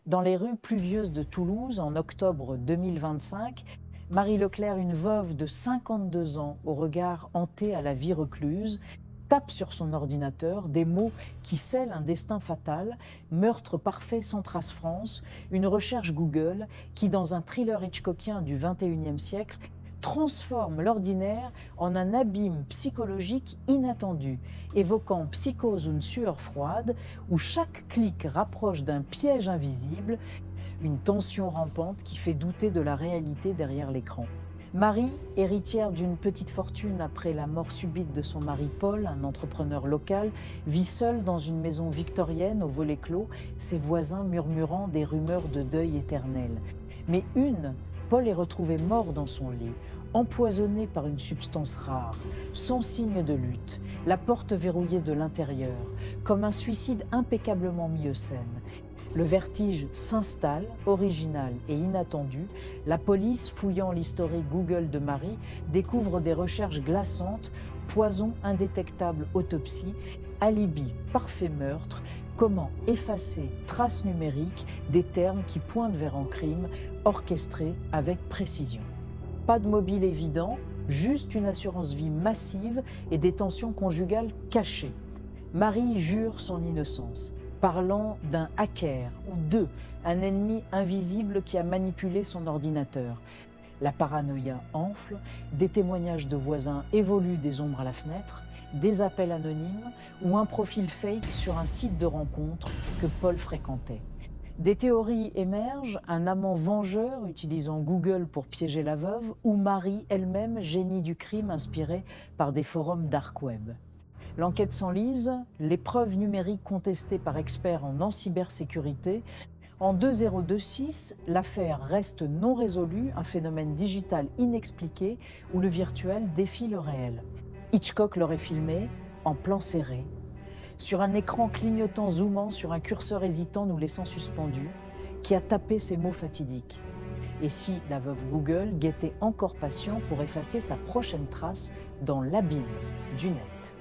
Dans les rues pluvieuses de Toulouse, en octobre 2025, Marie Leclerc, une veuve de 52 ans, au regard hanté à la vie recluse, tape sur son ordinateur des mots qui scellent un destin fatal: meurtre parfait sans trace France, une recherche Google qui, dans un thriller hitchcockien du XXIe siècle, transforme l'ordinaire en un abîme psychologique inattendu, évoquant Psychose ou une sueur froide, où chaque clic rapproche d'un piège invisible, une tension rampante qui fait douter de la réalité derrière l'écran. Marie, héritière d'une petite fortune après la mort subite de son mari Paul, un entrepreneur local, vit seule dans une maison victorienne au volet clos, ses voisins murmurant des rumeurs de deuil éternel. Mais Paul est retrouvé mort dans son lit, empoisonné par une substance rare, sans signe de lutte, la porte verrouillée de l'intérieur, comme un suicide impeccablement mis en scène. Le vertige s'installe, original et inattendu. La police, fouillant l'historique Google de Marie, découvre des recherches glaçantes: poison indétectable, autopsie, alibi parfait meurtre. Comment effacer traces numériques des termes qui pointent vers un crime orchestré avec précision. Pas de mobile évident, juste une assurance vie massive et des tensions conjugales cachées. Marie jure son innocence, parlant d'un hacker ou un ennemi invisible qui a manipulé son ordinateur. La paranoïa enfle, des témoignages de voisins évoluent des ombres à la fenêtre, des appels anonymes ou un profil fake sur un site de rencontre que Paul fréquentait. Des théories émergent: un amant vengeur utilisant Google pour piéger la veuve, ou Marie elle-même, génie du crime inspirée par des forums dark web. L'enquête s'enlise, les preuves numériques contestées par experts en cybersécurité. En 2026, l'affaire reste non résolue, un phénomène digital inexpliqué où le virtuel défie le réel. Hitchcock l'aurait filmé en plan serré, sur un écran clignotant zoomant sur un curseur hésitant nous laissant suspendus, qui a tapé ces mots fatidiques. Et si la veuve Google guettait encore patient pour effacer sa prochaine trace dans l'abîme du net?